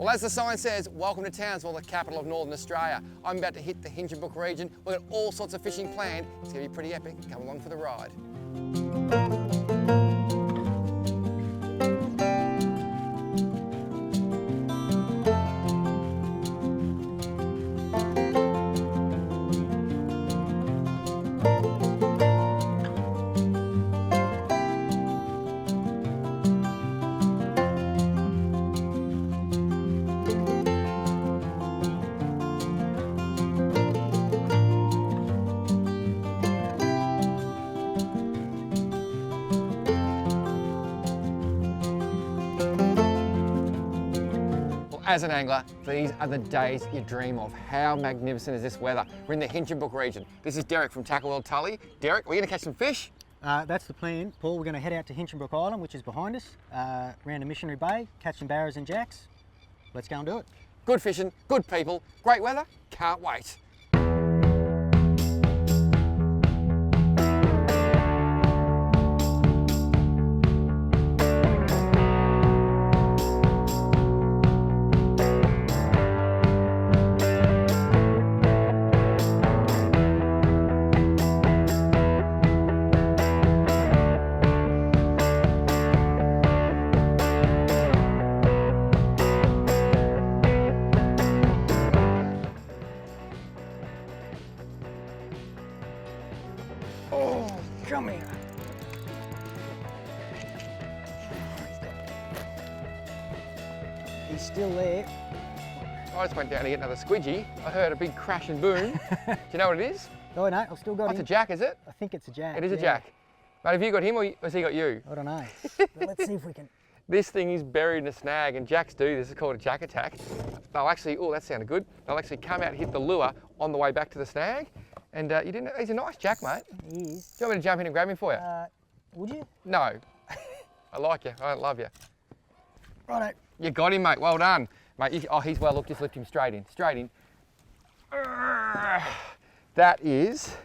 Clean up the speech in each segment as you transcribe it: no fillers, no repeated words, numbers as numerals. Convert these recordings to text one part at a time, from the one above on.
Well, as the sign says, welcome to Townsville, the capital of Northern Australia. I'm about to hit the Hinchinbrook region. We've got all sorts of fishing planned. It's going to be pretty epic. Come along for the ride. As an angler, these are the days you dream of. How magnificent is this weather? We're in the Hinchinbrook region. This is Derek from Tackle World Tully. Derek, we're going to catch some fish? That's the plan, Paul. We're going to head out to Hinchinbrook Island, which is behind us, around a missionary bay, catch some barrows and jacks. Let's go and do it. Good fishing, good people, great weather, can't wait. Oh, come here. He's still there. I just went down to get another squidgy. I heard a big crash and boom. Do you know what it is? Oh no, I've still got him. It's a jack, is it? I think it's a jack. It is a jack. Mate, have you got him or has he got you? I don't know. But let's see if we can. This thing is buried in a snag, and jacks do this. It's called a jack attack. They'll actually, oh, that sounded good. They'll actually come out and hit the lure on the way back to the snag. And you didn't. He's a nice jack, mate. He is. Do you want me to jump in and grab him for you? Would you? No. I like you. I love you. Righto. You got him, mate. Well done, mate. Oh, he's well. Look, just lift him straight in. Straight in. That is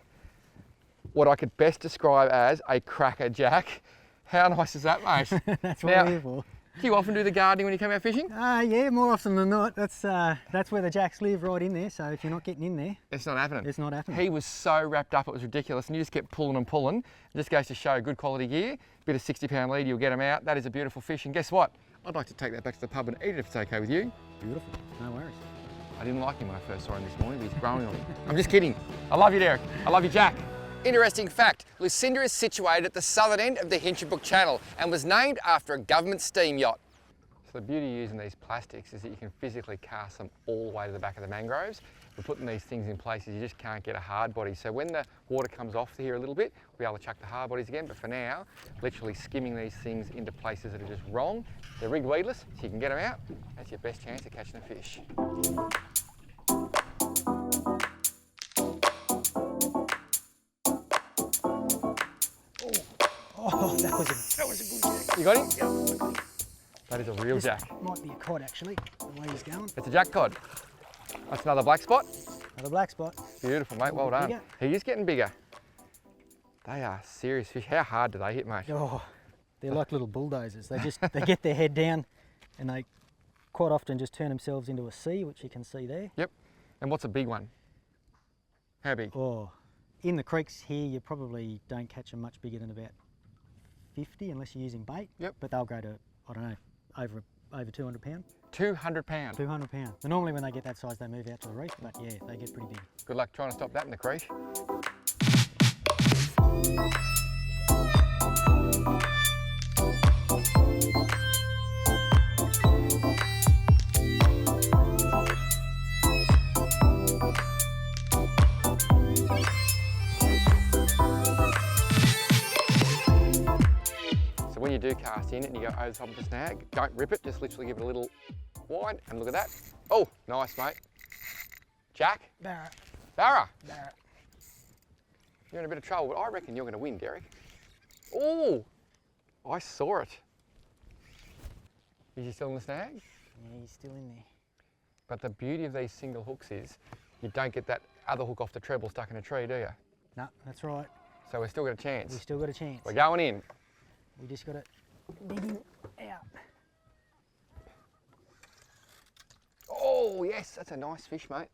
what I could best describe as a cracker jack. How nice is that, mate? That's what we're here for. Do you often do the gardening when you come out fishing? Yeah, more often than not. That's where the jacks live, right in there. So if you're not getting in there, it's not happening. It's not happening. He was so wrapped up, it was ridiculous, and you just kept pulling and pulling. It just goes to show good quality gear. Bit of 60-pound lead, you'll get them out. That is a beautiful fish, and guess what? I'd like to take that back to the pub and eat it if it's okay with you. Beautiful, no worries. I didn't like him when I first saw him this morning, but he's growing on me. I'm just kidding. I love you, Derek. I love you, Jack. Interesting fact, Lucinda is situated at the southern end of the Hinchinbrook Channel and was named after a government steam yacht. So the beauty of using these plastics is that you can physically cast them all the way to the back of the mangroves. We're putting these things in places you just can't get a hard body. So when the water comes off here a little bit, we'll be able to chuck the hard bodies again. But for now, literally skimming these things into places that are just wrong. They're rigged weedless, so you can get them out. That's your best chance of catching a fish. Oh, that was a good jack. You got him? Yeah. That is a real jack. Might be a cod actually, the way he's going. It's a jack cod. That's another black spot. Another black spot. Beautiful, mate. Well done. Bigger. He is getting bigger. They are serious fish. How hard do they hit, mate? Oh, they're like little bulldozers. They get their head down, and they quite often just turn themselves into a C, which you can see there. Yep. And what's a big one? How big? Oh, in the creeks here, you probably don't catch them much bigger than about 50 unless you're using bait. Yep. But they'll go to, I don't know, over 200 pound. 200 pounds. 200 pound. And normally when they get that size, they move out to the reef, but yeah, they get pretty big. Good luck trying to stop that in the creek. So when you do cast in and you go over the top of the snag, don't rip it, just literally give it a little wide, and look at that. Oh, nice, mate. Jack? Barra. Barra? Barra. You're in a bit of trouble, but I reckon you're going to win, Derek. Oh, I saw it. Is he still in the snag? Yeah, he's still in there. But the beauty of these single hooks is you don't get that other hook off the treble stuck in a tree, do you? No, that's right. So we've still got a chance. We've still got a chance. We're going in. We just got to dig him out. Oh yes, that's a nice fish, mate.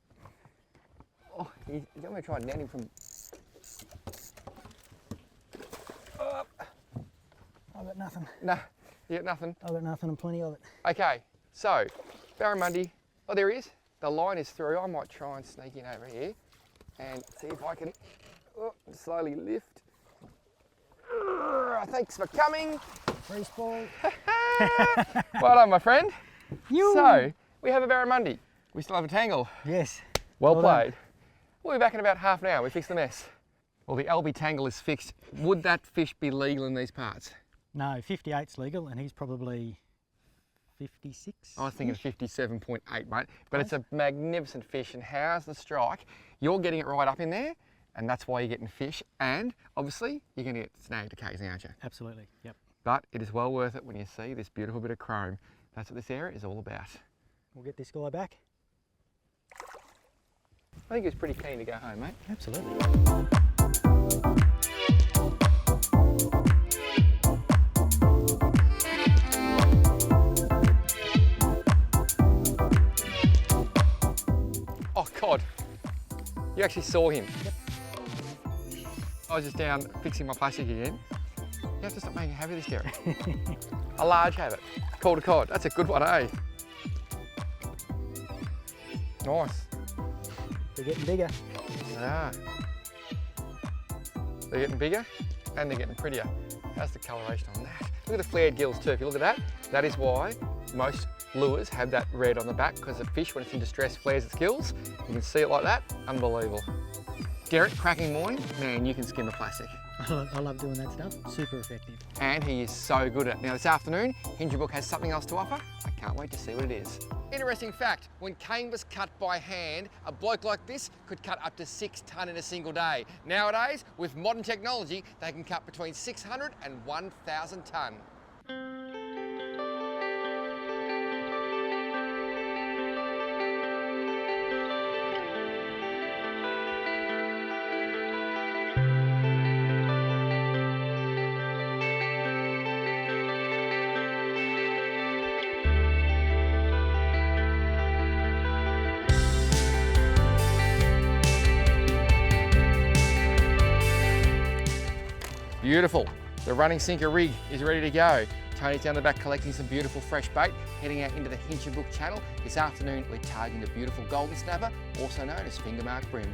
Oh, you don't want to try and net him from... Oh. I've got nothing. No, you got nothing? I've got nothing and plenty of it. Okay, so, barramundi. Oh, there he is. The line is through. I might try and sneak in over here and see if I can slowly lift. Thanks for coming. Free ball. Well done, my friend. You. So, we have a barramundi. We still have a tangle. Yes. Well Well played. done. We'll be back in about half an hour. We fixed the mess. Well, the LB tangle is fixed. Would that fish be legal in these parts? No, 58's legal, and he's probably 56. I was thinking 57.8, mate. But it's a magnificent fish, and how's the strike? You're getting it right up in there, and that's why you're getting fish. And obviously, you're going to get snagged occasionally, aren't you? Absolutely, yep. But it is well worth it when you see this beautiful bit of chrome. That's what this area is all about. We'll get this guy back. I think he was pretty keen to go home, mate. Absolutely. Oh God, you actually saw him. Yep. I was just down fixing my plastic again. You have to stop making a habit of this, Derek. A large habit. Call to cod. That's a good one, eh? Nice. They're getting bigger. They are. They're getting bigger and they're getting prettier. How's the coloration on that? Look at the flared gills too. If you look at that, that is why most lures have that red on the back, because the fish, when it's in distress, flares its gills. You can see it like that. Unbelievable. Derek, cracking morning. Man, you can skim a plastic. I love doing that stuff. Super effective. And he is so good at it. Now this afternoon, Hinchinbrook has something else to offer. I can't wait to see what it is. Interesting fact, when cane was cut by hand, a bloke like this could cut up to 6 tonne in a single day. Nowadays, with modern technology, they can cut between 600 and 1,000 tonne. Beautiful. The running sinker rig is ready to go. Tony's down the back collecting some beautiful fresh bait, heading out into the Hinchinbrook Channel. This afternoon we're targeting the beautiful golden snapper, also known as fingermark bream.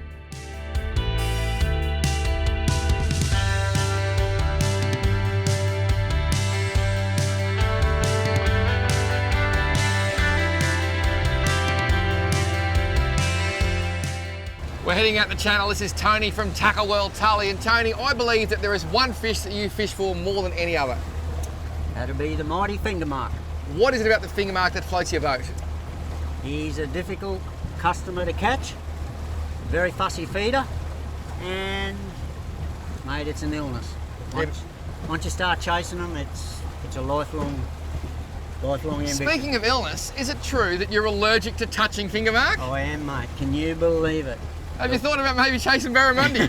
We're heading out the channel. This is Tony from Tackle World Tully. And Tony, I believe that there is one fish that you fish for more than any other. That'd be the mighty fingermark. What is it about the fingermark that floats your boat? He's a difficult customer to catch, very fussy feeder, and mate, it's an illness. Once you start chasing them, it's a lifelong ambition. Speaking of illness, is it true that you're allergic to touching fingermark? I am, mate. Can you believe it? Have you thought about maybe chasing barramundi?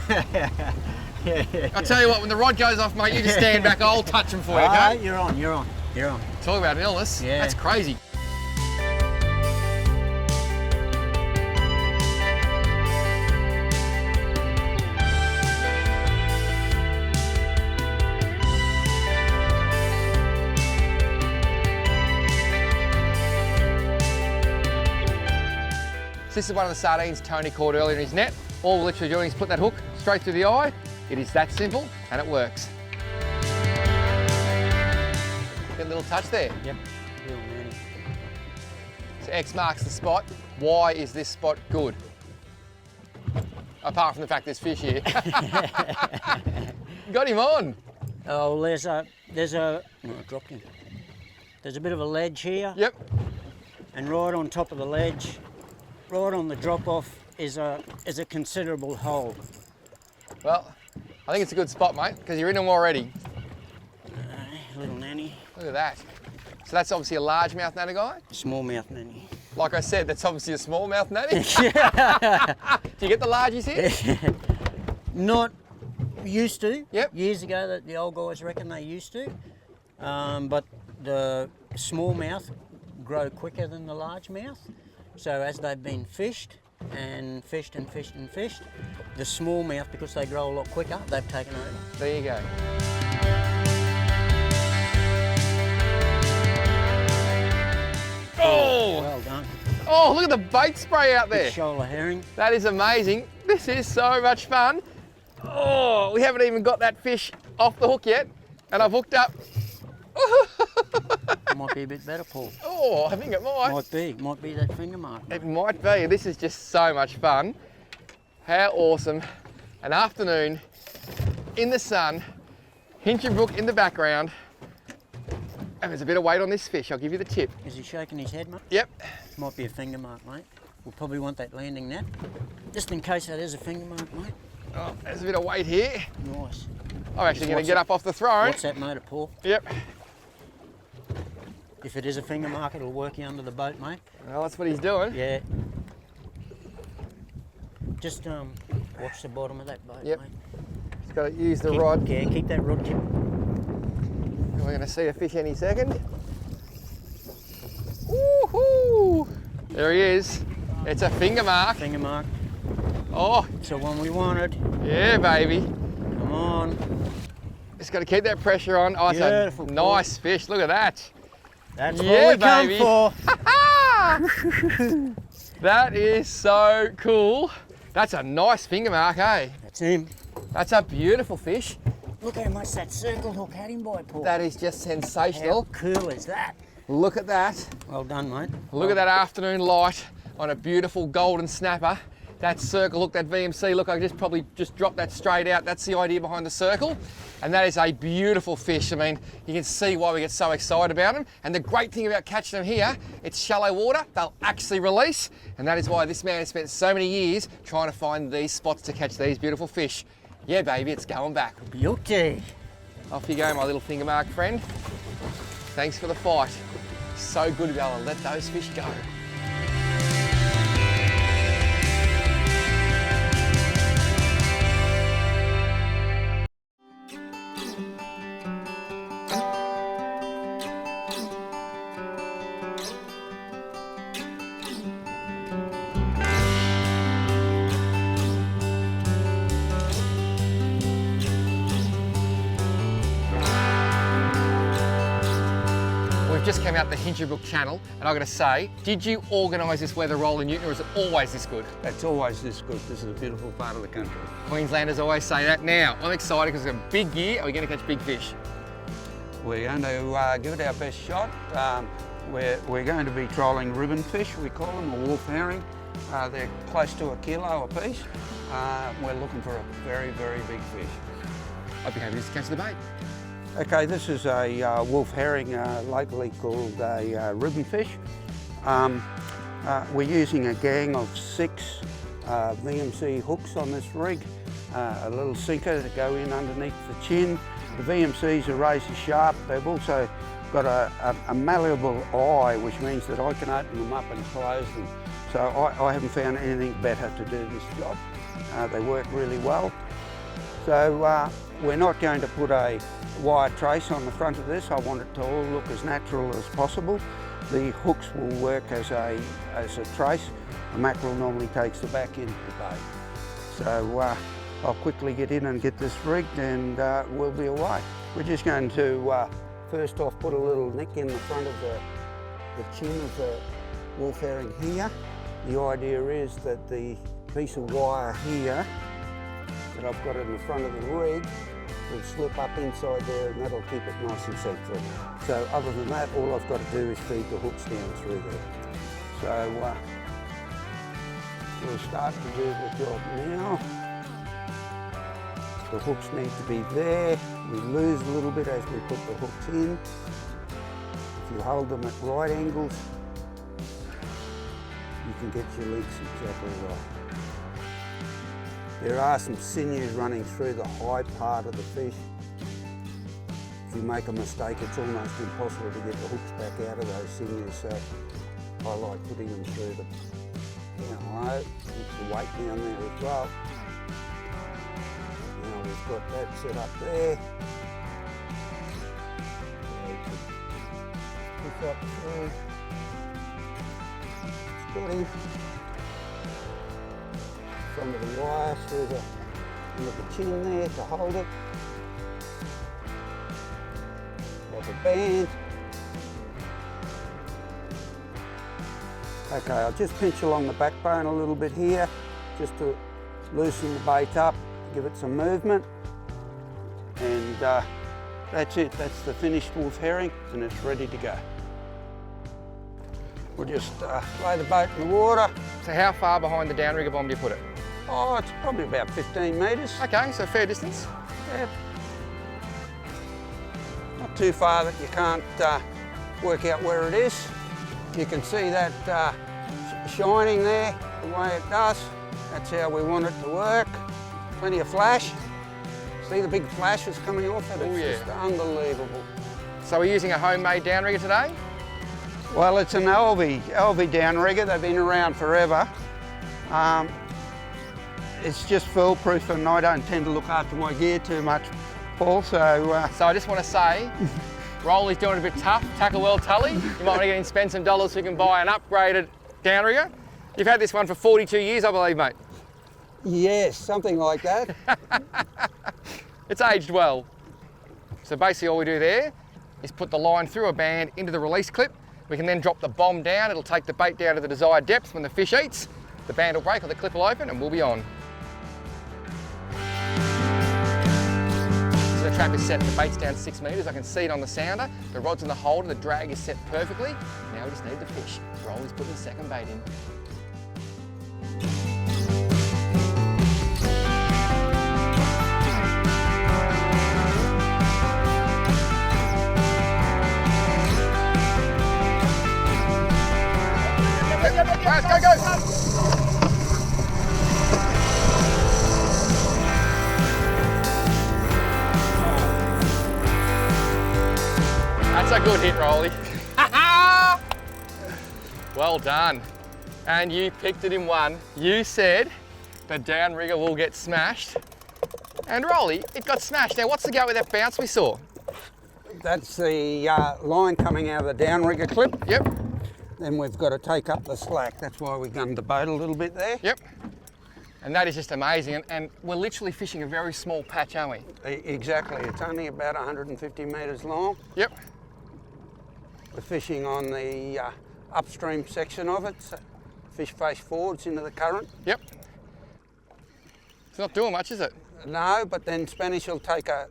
Yeah. I'll tell you what, when the rod goes off, mate, you just stand back, I'll touch them for you, Ah, okay? you're on. Talk about an illness. Yeah. That's crazy. This is one of the sardines Tony caught earlier in his net. All we're literally doing is put that hook straight through the eye. It is that simple and it works. Get a little touch there. Yep. Little nanny. So X marks the spot. Why is this spot good? Apart from the fact there's fish here. Got him on. Oh, there's a oh, I dropped him. There's a bit of a ledge here. Yep. And right on top of the ledge, right on the drop-off, is a considerable hole. Well, I think it's a good spot, mate, because you're in them already. Little nanny. Look at that. So that's obviously a largemouth nanny guy. Smallmouth nanny. Like I said, that's obviously a smallmouth nanny. Do you get the largies here? Not used to. Yep. Years ago, the old guys reckon they used to. But the smallmouth grow quicker than the largemouth. So as they've been fished and fished and fished and fished, the smallmouth, because they grow a lot quicker, they've taken over. There you go. Oh! Well done. Oh, look at the bait spray out there. Big shoal of herring. That is amazing. This is so much fun. Oh, we haven't even got that fish off the hook yet, and I've hooked up. Might be a bit better, Paul. Oh, I think it might. Might be that finger mark. It might be. This is just so much fun. How awesome. An afternoon in the sun, Hinchinbrook in the background, and there's a bit of weight on this fish, I'll give you the tip. Is he shaking his head, mate? Yep. Might be a finger mark, mate. We'll probably want that landing net, just in case that is a finger mark, mate. Oh, there's a bit of weight here. Nice. I'm actually going to get up off the throne. What's that motor, Paul? Yep. If it is a finger mark, it'll work you under the boat, mate. Well, that's what he's doing. Yeah. Just watch the bottom of that boat, Yep. mate. Just got to use the rod. Yeah, keep that rod tip. We're going to see a fish any second. Woohoo! There he is. It's a finger mark. Finger mark. Oh, It's the one we wanted. yeah, baby. Come on. Just got to keep that pressure on. Oh, it's Beautiful, a nice fish. Look at that. That's Yeah, what we baby. come for. That is so cool. That's a nice finger mark, eh? That's him. That's a beautiful fish. Look how much that circle hook had him by, Paul. That is just How sensational. cool is that? Look at that. Well done, mate. Look at that afternoon light on a beautiful golden snapper. That circle hook, that VMC, look, I probably just dropped that straight out. That's the idea behind the circle. And that is a beautiful fish. I mean, you can see why we get so excited about them. And the great thing about catching them here, it's shallow water, they'll actually release. And that is why this man has spent so many years trying to find these spots to catch these beautiful fish. Yeah, baby, it's going back. Beauty. Off you go, my little finger mark friend. Thanks for the fight. So good to be able to let those fish go. We've just come out the Hinchinbrook Channel, and I've got to say, did you organise this weather roll in Newton, or is it always this good? It's always this good. This is a beautiful part of the country. Queenslanders always say that. Now, I'm excited because it's a big year. Are we going to catch big fish? We're going to give it our best shot. We're going to be trolling ribbon fish, we call them, or wolf herring. They're close to 1 kilo a piece. We're looking for a very, very big fish. I'd be happy just to catch the bait. Okay, this is a wolf herring, locally called a ribbon fish. We're using a gang of 6 VMC hooks on this rig, a little sinker to go in underneath the chin. The VMCs are razor sharp. They've also got a malleable eye, which means that I can open them up and close them. So I haven't found anything better to do this job. They work really well. So we're not going to put a wire trace on the front of this. I want it to all look as natural as possible. The hooks will work as a trace. A mackerel normally takes the back end of the boat. So I'll quickly get in and get this rigged, and we'll be away. We're just going to first off put a little nick in the front of the chin of the wolf herring here. The idea is that the piece of wire here that I've got in the front of the rig will slip up inside there, and that'll keep it nice and see-through. So other than that, all I've got to do is feed the hooks down through there. So we'll start to do the job now. The hooks need to be there. We lose a little bit as we put the hooks in. If you hold them at right angles, you can get your links exactly right. There are some sinews running through the high part of the fish. If you make a mistake, it's almost impossible to get the hooks back out of those sinews, so I like putting them through them. Down low, keep the weight down there as well. Now we've got that set up there. Push up through. Got him. Some of the wire through the chin there to hold it. Rubber band. Okay, I'll just pinch along the backbone a little bit here, just to loosen the bait up, give it some movement. And that's it, that's the finished wolf herring, and it's ready to go. We'll just lay the boat in the water. So how far behind the downrigger bomb do you put it? Oh, it's probably about 15 metres. Okay, so fair distance. Yeah. Not too far that you can't work out where it is. You can see that shining there, the way it does. That's how we want it to work. Plenty of flash. See the big flashes coming off it? It's just unbelievable. So we're using a homemade downrigger today? Well, it's an LV downrigger. They've been around forever. It's just foolproof, and I don't tend to look after my gear too much, Paul, so I just want to say, Rolly's doing it a bit tough. Tackle well, Tully. You might want to get in, spend some dollars so you can buy an upgraded downrigger. You've had this one for 42 years, I believe, mate. yes, something like that. It's aged well. So basically all we do there is put the line through a band into the release clip. We can then drop the bomb down. It'll take the bait down to the desired depth. When the fish eats, the band will break or the clip will open and we'll be on. So the trap is set, the bait's down 6 metres. I can see it on the sounder. The rod's in the holder, the drag is set perfectly. Now we just need the fish. Rolly's putting the second bait in. Right, go! That's a good hit, Rolly. Well done. And you picked it in one. You said the downrigger will get smashed. And Rolly, it got smashed. Now what's the go with that bounce we saw? That's the line coming out of the downrigger clip. Yep. Then we've got to take up the slack. That's why we gunned the boat a little bit there. Yep. And that is just amazing. And we're literally fishing a very small patch, aren't we? Exactly. It's only about 150 metres long. Yep. We're fishing on the upstream section of it. So fish face forwards into the current. Yep. It's not doing much, is it? No, but then Spanish will take a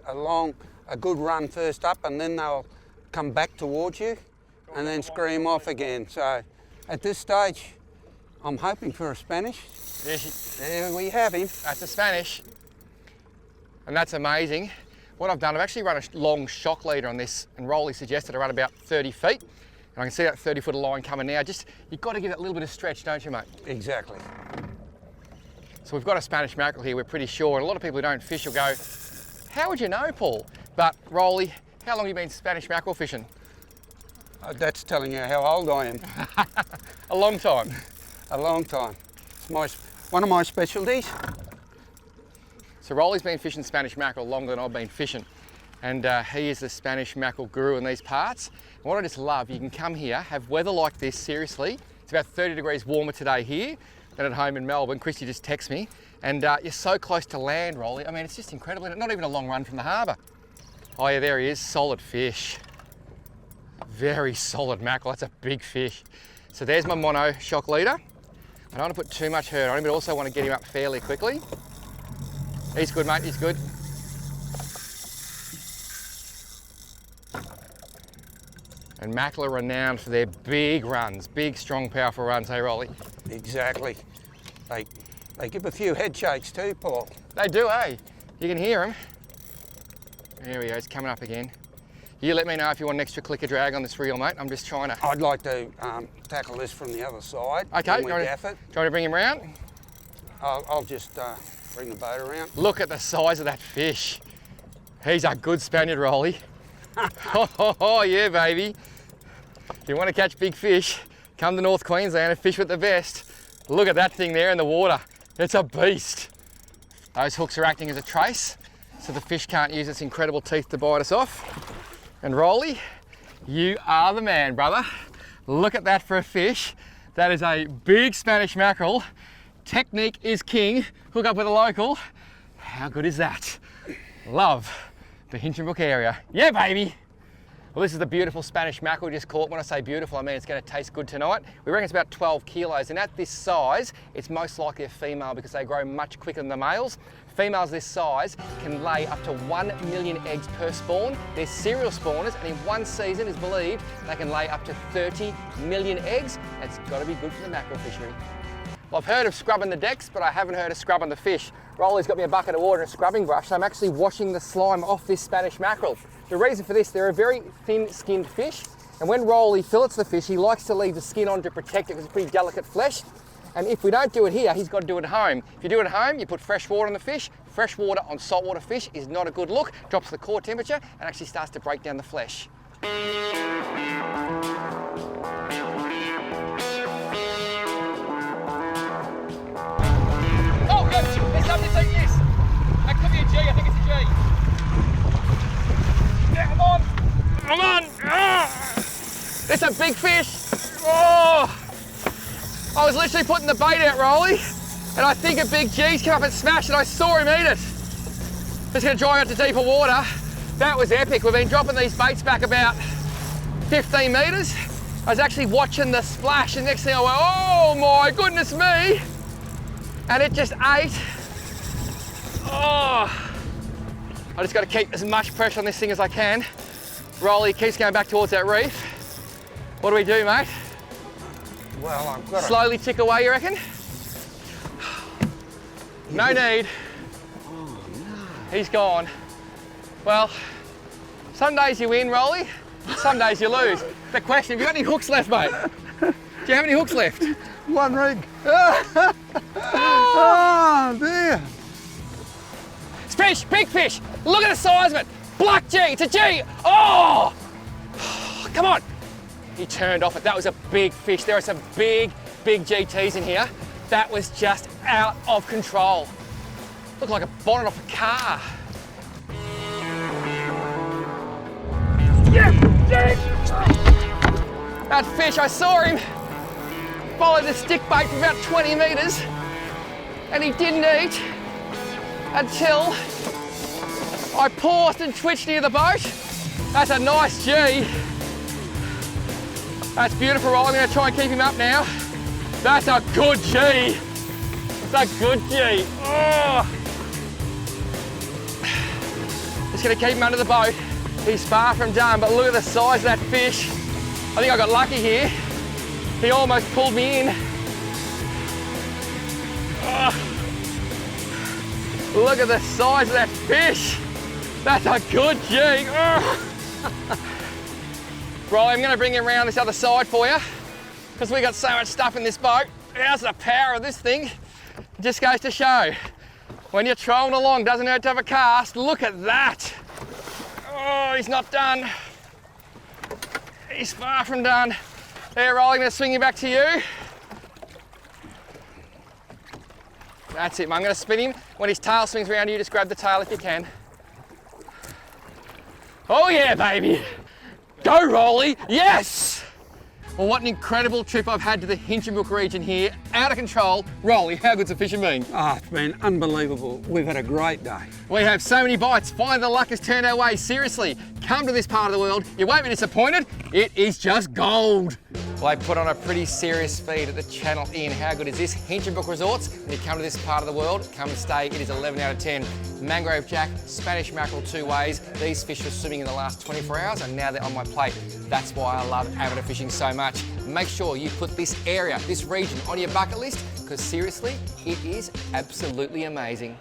good run first up, and then they'll come back towards you and then scream off again. So at this stage, I'm hoping for a Spanish. There we have him. That's a Spanish. And that's amazing. What I've done, I've actually run a long shock leader on this, and Rolly suggested I run about 30 feet. And I can see that 30-foot line coming now. Just, you've got to give it a little bit of stretch, don't you, mate? Exactly. So we've got a Spanish mackerel here, we're pretty sure. And a lot of people who don't fish will go, how would you know, Paul? But Rolly, how long have you been Spanish mackerel fishing? That's telling you how old I am. A long time. A long time. It's one of my specialties. So Rolly's been fishing Spanish mackerel longer than I've been fishing. And he is the Spanish mackerel guru in these parts. And what I just love, you can come here, have weather like this, seriously. It's about 30 degrees warmer today here than at home in Melbourne. Christy just texted me. And you're so close to land, Rolly. I mean, it's just incredible. Not even a long run from the harbour. Oh yeah, there he is, solid fish. Very solid mackerel, that's a big fish. So there's my mono shock leader. I don't want to put too much hurt on him, but also want to get him up fairly quickly. He's good, mate, he's good. And mackerel are renowned for their big runs, big, strong, powerful runs, hey, Rolly? Exactly. They give a few head shakes too, Paul. They do, eh? You can hear them. There we go, he's coming up again. You let me know if you want an extra clicker drag on this reel, mate. I'm just trying to... I'd like to tackle this from the other side. Okay, when we gaff it. Trying to bring him round? I'll just bring the boat around. Look at the size of that fish. He's a good Spaniard, Rolly. Oh, yeah, baby. If you want to catch big fish, come to North Queensland and fish with the best. Look at that thing there in the water. It's a beast. Those hooks are acting as a trace, so the fish can't use its incredible teeth to bite us off. And Rolly, you are the man, brother. Look at that for a fish That is a big Spanish mackerel. Technique is king. Hook up with a local. How good is that? Love the Hinchinbrook area. Yeah, baby. Well, this is the beautiful Spanish mackerel we just caught. When I say beautiful, I mean it's going to taste good tonight. We reckon it's about 12 kilos, and at this size, it's most likely a female because they grow much quicker than the males. Females this size can lay up to 1 million eggs per spawn. They're serial spawners, and in one season, is believed they can lay up to 30 million eggs. That's got to be good for the mackerel fishery. Well, I've heard of scrubbing the decks, but I haven't heard of scrubbing the fish. Rolly's got me a bucket of water and a scrubbing brush, so I'm actually washing the slime off this Spanish mackerel. The reason for this, they're a very thin-skinned fish, and when Rolly fillets the fish, he likes to leave the skin on to protect it because it's pretty delicate flesh. And if we don't do it here, he's got to do it at home. If you do it at home, you put fresh water on the fish. Fresh water on saltwater fish is not a good look, drops the core temperature and actually starts to break down the flesh. Oh, good, there's something to yes. That could be a G, I think it's a G. Yeah, come on, come on. Ah. There's a big fish. Oh. I was literally putting the bait out, Rolly, and I think a big G's come up and smashed it. I saw him eat it. Just gonna drive out to deeper water. That was epic. We've been dropping these baits back about 15 metres. I was actually watching the splash, and next thing I went, oh my goodness me. And it just ate. Oh. I just gotta keep as much pressure on this thing as I can. Rolly keeps going back towards that reef. What do we do, mate? Well, I've got Slowly tick away, you reckon? No need. Oh, no. He's gone. Well, some days you win, Rolly. Some days you lose. The question, have you got any hooks left, mate? Do you have any hooks left? One rig. Oh, dear. It's fish, big fish. Look at the size of it. Black G, it's a G. Oh! Come on. He turned off it. That was a big fish. There are some big GTs in here. That was just out of control. Looked like a bonnet off a car. Yes! That fish, I saw him. Followed the stick bait for about 20 metres, and he didn't eat until I paused and twitched near the boat. That's a nice G. That's beautiful, Roll. I'm going to try and keep him up now. That's a good G. That's a good G. Oh. Just going to keep him under the boat. He's far from done, but look at the size of that fish. I think I got lucky here. He almost pulled me in. Oh. Look at the size of that fish. That's a good G. Oh. Right, I'm going to bring him around this other side for you because we got so much stuff in this boat. How's the power of this thing? It just goes to show, when you're trolling along, doesn't hurt to have a cast. Look at that. Oh, he's not done. He's far from done. There, Rolly, I'm going to swing him back to you. That's it, mate. I'm going to spin him. When his tail swings around you, just grab the tail if you can. Oh yeah, baby. Go, Rolly, yes! Well, what an incredible trip I've had to the Hinchinbrook region here. Out of control. Rolly, how good's the fishing been? Oh, it's been unbelievable. We've had a great day. We have so many bites. Finally, the luck has turned our way. Seriously, come to this part of the world. You won't be disappointed. It is just gold. Well, they put on a pretty serious feed at the Channel Inn. How good is this? Hinchinbrook Resorts. When you come to this part of the world, come and stay. It is 11 out of 10. Mangrove Jack, Spanish mackerel 2 ways. These fish were swimming in the last 24 hours and now they're on my plate. That's why I love amateur fishing so much. Make sure you put this area, this region on your bucket list because seriously, it is absolutely amazing.